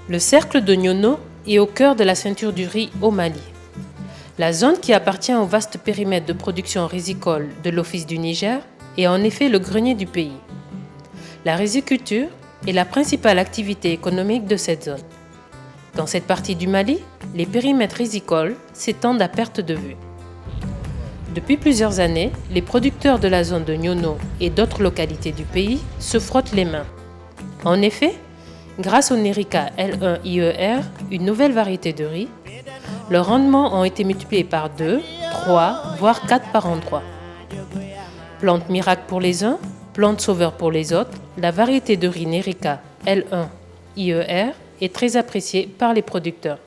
Le cercle de Nyono est au cœur de la ceinture du riz au Mali. La zone qui appartient au vaste périmètre de production risicole de l'Office du Niger est en effet le grenier du pays. La riziculture est la principale activité économique de cette zone. Dans cette partie du Mali, les périmètres rizicoles s'étendent à perte de vue. Depuis plusieurs années, les producteurs de la zone de Nyono et d'autres localités du pays se frottent les mains. En effet, grâce au Nerica L1IER, une nouvelle variété de riz, leurs rendements ont été multipliés par 2, 3, voire 4 par endroit. Plante miracle pour les uns, plante sauveur pour les autres, la variété de riz Nerica L1IER est très appréciée par les producteurs.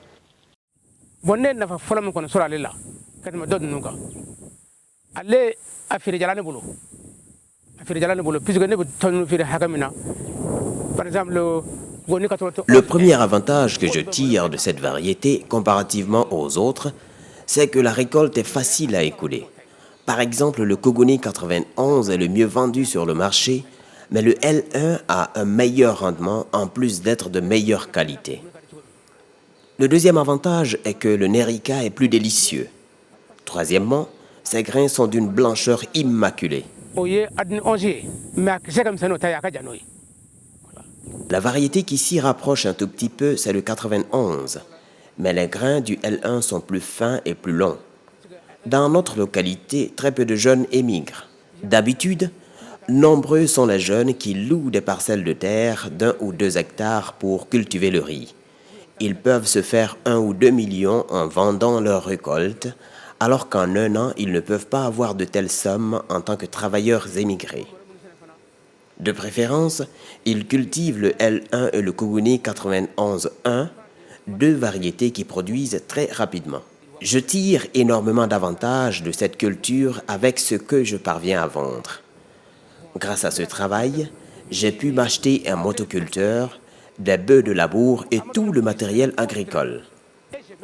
Le premier avantage que je tire de cette variété comparativement aux autres, c'est que la récolte est facile à écouler. Par exemple, le Kogoni 91 est le mieux vendu sur le marché, mais le L1 a un meilleur rendement en plus d'être de meilleure qualité. Le deuxième avantage est que le Nerica est plus délicieux. Troisièmement, ses grains sont d'une blancheur immaculée. La variété qui s'y rapproche un tout petit peu, c'est le 91, mais les grains du L1 sont plus fins et plus longs. Dans notre localité, très peu de jeunes émigrent. D'habitude, nombreux sont les jeunes qui louent des parcelles de terre d'1 ou 2 hectares pour cultiver le riz. Ils peuvent se faire 1 ou 2 millions en vendant leurs récoltes, alors qu'en un an, ils ne peuvent pas avoir de telles sommes en tant que travailleurs émigrés. De préférence, ils cultivent le L1 et le Kogoni 91-1, deux variétés qui produisent très rapidement. Je tire énormément d'avantages de cette culture avec ce que je parviens à vendre. Grâce à ce travail, j'ai pu m'acheter un motoculteur, des bœufs de labour et tout le matériel agricole.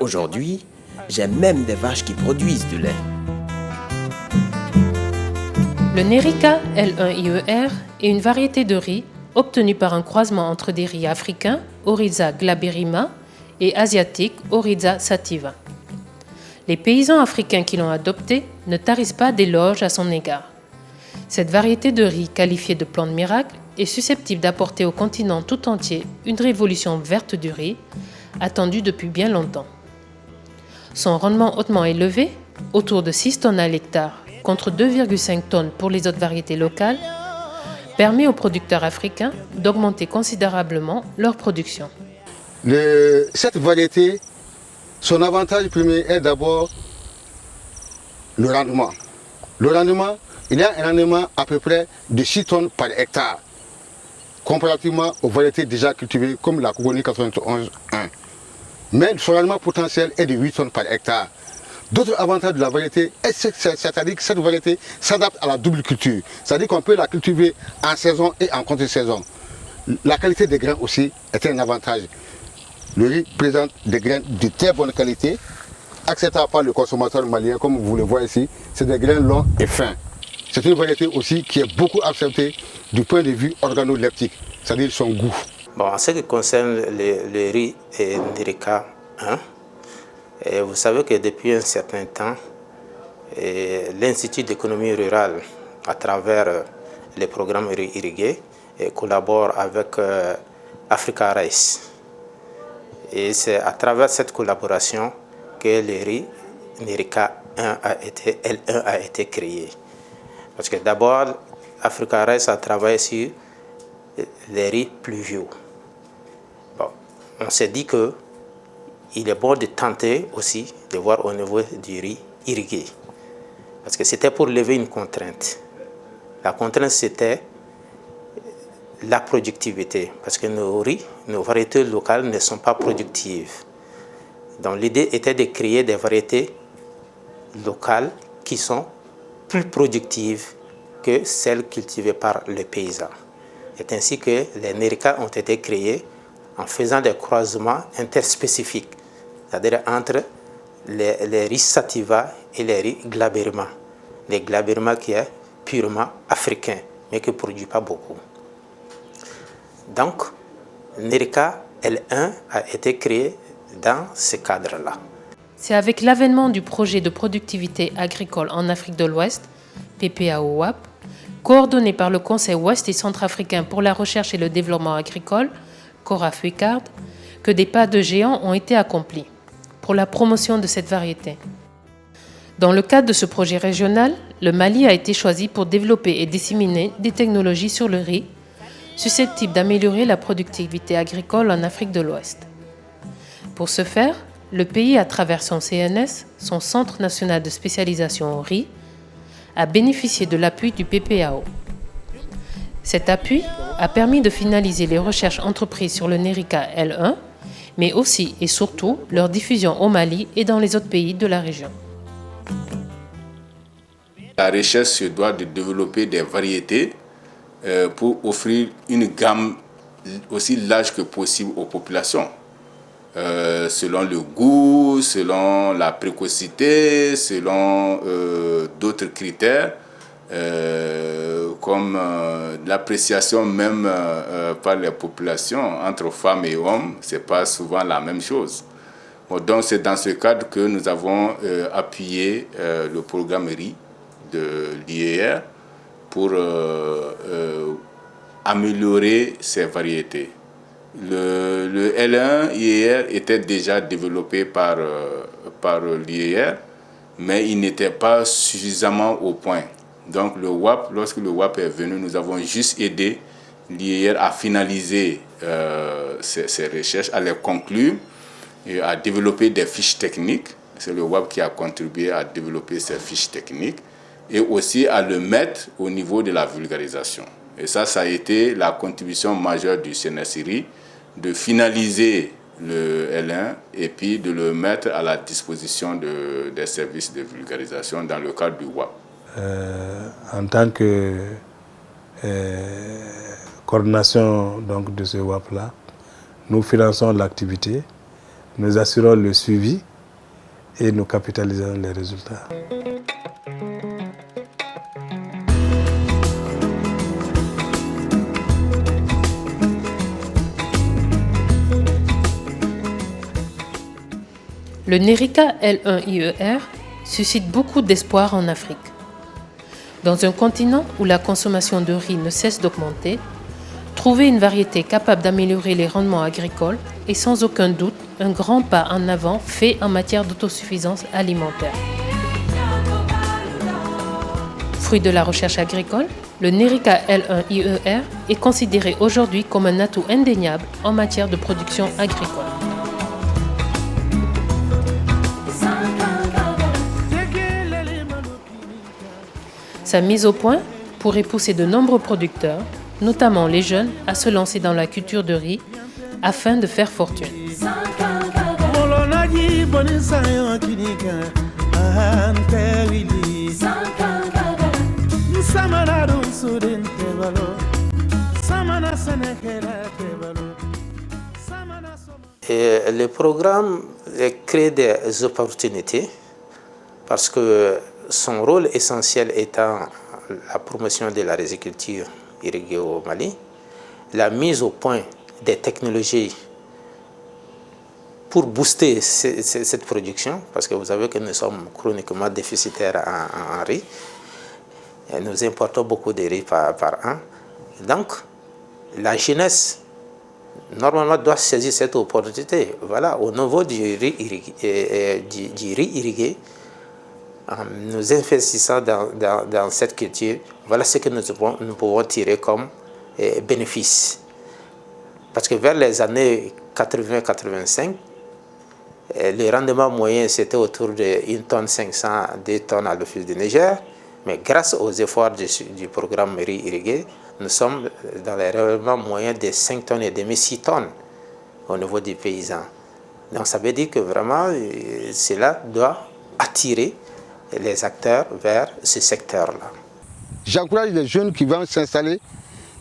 Aujourd'hui, j'ai même des vaches qui produisent du lait. Le Nerica L1IER est une variété de riz obtenue par un croisement entre des riz africains, Oryza glaberrima, et asiatiques, Oryza sativa. Les paysans africains qui l'ont adopté ne tarissent pas d'éloges à son égard. Cette variété de riz, qualifiée de plante miracle, est susceptible d'apporter au continent tout entier une révolution verte du riz, attendue depuis bien longtemps. Son rendement hautement élevé, autour de 6 tonnes à l'hectare, contre 2,5 tonnes pour les autres variétés locales, permet aux producteurs africains d'augmenter considérablement leur production. Cette variété, son avantage premier est d'abord le rendement. Le rendement, il y a un rendement à peu près de 6 tonnes par hectare, comparativement aux variétés déjà cultivées comme la Kogoni 91-1. Mais son rendement potentiel est de 8 tonnes par hectare. D'autres avantages de la variété, c'est-à-dire que cette variété s'adapte à la double culture. C'est-à-dire qu'on peut la cultiver en saison et en contre-saison. La qualité des grains aussi est un avantage. Le riz présente des grains de très bonne qualité, acceptable par le consommateur malien, comme vous le voyez ici. C'est des grains longs et fins. C'est une variété aussi qui est beaucoup acceptée du point de vue organoleptique, c'est-à-dire son goût. Bon, en ce qui concerne le riz et Nerica 1, et vous savez que depuis un certain temps, l'Institut d'économie rurale, à travers les programmes irrigués, collabore avec Africa Rice. Et c'est à travers cette collaboration que le riz Nerica L1 a été créé. Parce que d'abord, Africa Rice a travaillé sur les riz pluviaux. Bon, on s'est dit qu'il est bon de tenter aussi de voir au niveau du riz irrigué. Parce que c'était pour lever une contrainte. La contrainte, c'était la productivité. Parce que nos variétés locales ne sont pas productives. Donc l'idée était de créer des variétés locales qui sont plus productives que celles cultivées par les paysans. C'est ainsi que les Nerica ont été créés en faisant des croisements interspécifiques, c'est-à-dire entre les riz sativa et les riz glaberrima. Les glaberrima qui est purement africain, mais qui ne produit pas beaucoup. Donc, Nerica L1 a été créé dans ce cadre-là. C'est avec l'avènement du projet de productivité agricole en Afrique de l'Ouest, PPAO-WAP, coordonné par le Conseil ouest et centrafricain pour la recherche et le développement agricole, CORAF-UICARD, que des pas de géant ont été accomplis pour la promotion de cette variété. Dans le cadre de ce projet régional, le Mali a été choisi pour développer et disséminer des technologies sur le riz, susceptibles d'améliorer la productivité agricole en Afrique de l'Ouest. Pour ce faire, le pays, à travers son CNS, son Centre national de spécialisation au riz, a bénéficié de l'appui du PPAO. Cet appui a permis de finaliser les recherches entreprises sur le Nerica L1, mais aussi et surtout leur diffusion au Mali et dans les autres pays de la région. La recherche se doit de développer des variétés pour offrir une gamme aussi large que possible aux populations. Selon le goût, selon la précocité, selon d'autres critères, comme l'appréciation même par les populations entre femmes et hommes, ce n'est pas souvent la même chose. Bon, donc c'est dans ce cadre que nous avons appuyé le programme RI de l'IER pour améliorer ces variétés. Le L1 IER était déjà développé par l'IER, mais il n'était pas suffisamment au point. Donc le WAP, lorsque le WAP est venu, nous avons juste aidé l'IER à finaliser ces recherches, à les conclure et à développer des fiches techniques. C'est le WAP qui a contribué à développer ces fiches techniques et aussi à le mettre au niveau de la vulgarisation. Et ça a été la contribution majeure du CNSIRI, de finaliser le L1 et puis de le mettre à la disposition des services de vulgarisation dans le cadre du WAP. En tant que coordination donc, de ce WAP-là, nous finançons l'activité, nous assurons le suivi et nous capitalisons les résultats. Le Nerica L1 IER suscite beaucoup d'espoir en Afrique. Dans un continent où la consommation de riz ne cesse d'augmenter, trouver une variété capable d'améliorer les rendements agricoles est sans aucun doute un grand pas en avant fait en matière d'autosuffisance alimentaire. Fruit de la recherche agricole, le Nerica L1 IER est considéré aujourd'hui comme un atout indéniable en matière de production agricole. Sa mise au point pourrait pousser de nombreux producteurs, notamment les jeunes, à se lancer dans la culture de riz afin de faire fortune. Et le programme crée des opportunités parce que son rôle essentiel étant la promotion de la riziculture irriguée au Mali, la mise au point des technologies pour booster cette production, parce que vous savez que nous sommes chroniquement déficitaires en riz, et nous importons beaucoup de riz par an. Donc, la jeunesse, normalement, doit saisir cette opportunité. Voilà, au niveau du riz irrigué, en nous investissant dans cette culture, voilà ce que nous pouvons tirer comme bénéfice. Parce que vers les années 80-85, le rendement moyen c'était autour de 1 tonne 500, 2 tonnes à l'Office du Niger. Mais grâce aux efforts du programme riz irrigué, nous sommes dans les rendements moyens de 5 tonnes et demi, 6 tonnes au niveau des paysans. Donc ça veut dire que vraiment cela doit attirer les acteurs vers ce secteur-là. J'encourage les jeunes qui vont s'installer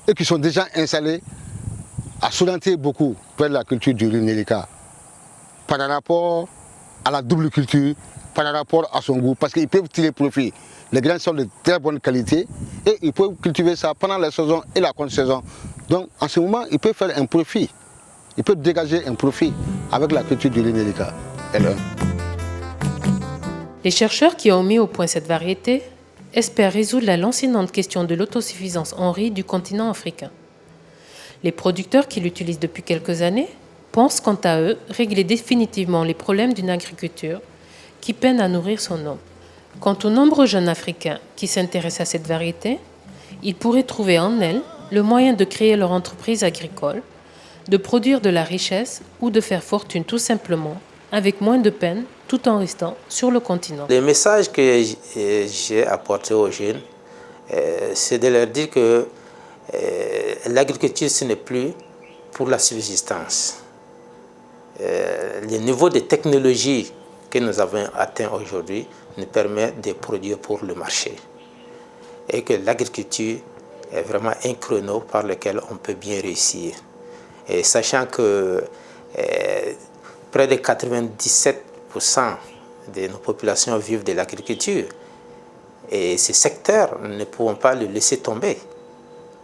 et qui sont déjà installés à s'orienter beaucoup vers la culture du riz Nerica par rapport à la double culture, par rapport à son goût, parce qu'ils peuvent tirer profit. Les graines sont de très bonne qualité et ils peuvent cultiver ça pendant la saison et la contre-saison. Donc en ce moment, ils peuvent faire un profit il peut dégager un profit avec la culture du riz Nerica L1. Les chercheurs qui ont mis au point cette variété espèrent résoudre la lancinante question de l'autosuffisance en riz du continent africain. Les producteurs qui l'utilisent depuis quelques années pensent quant à eux régler définitivement les problèmes d'une agriculture qui peine à nourrir son homme. Quant aux nombreux jeunes Africains qui s'intéressent à cette variété, ils pourraient trouver en elle le moyen de créer leur entreprise agricole, de produire de la richesse ou de faire fortune tout simplement, avec moins de peine, tout en restant sur le continent. Le message que j'ai apporté aux jeunes, c'est de leur dire que l'agriculture, ce n'est plus pour la subsistance. Le niveau de technologie que nous avons atteint aujourd'hui nous permet de produire pour le marché. Et que l'agriculture est vraiment un chrono par lequel on peut bien réussir. Et sachant que près de 97% de nos populations vivent de l'agriculture, et ces secteurs, nous ne pouvons pas le laisser tomber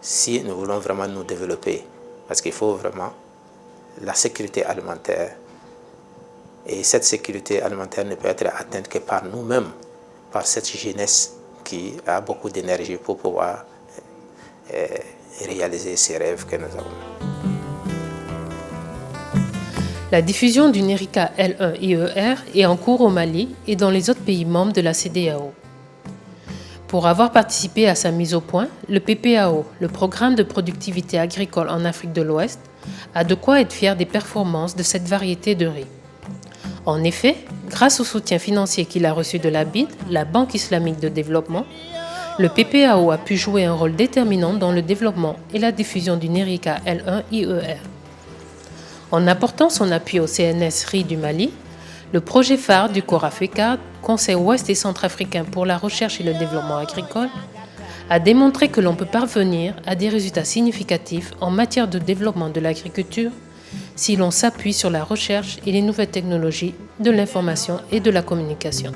si nous voulons vraiment nous développer. Parce qu'il faut vraiment la sécurité alimentaire. Et cette sécurité alimentaire ne peut être atteinte que par nous-mêmes, par cette jeunesse qui a beaucoup d'énergie pour pouvoir réaliser ces rêves que nous avons. La diffusion du Nerica L1 IER est en cours au Mali et dans les autres pays membres de la CEDEAO. Pour avoir participé à sa mise au point, le PPAO, le Programme de productivité agricole en Afrique de l'Ouest, a de quoi être fier des performances de cette variété de riz. En effet, grâce au soutien financier qu'il a reçu de la BID, la Banque islamique de développement, le PPAO a pu jouer un rôle déterminant dans le développement et la diffusion du Nerica L1 IER. En apportant son appui au CNS Riz du Mali, le projet phare du CORAFECA, Conseil ouest et centrafricain pour la recherche et le développement agricole, a démontré que l'on peut parvenir à des résultats significatifs en matière de développement de l'agriculture si l'on s'appuie sur la recherche et les nouvelles technologies de l'information et de la communication.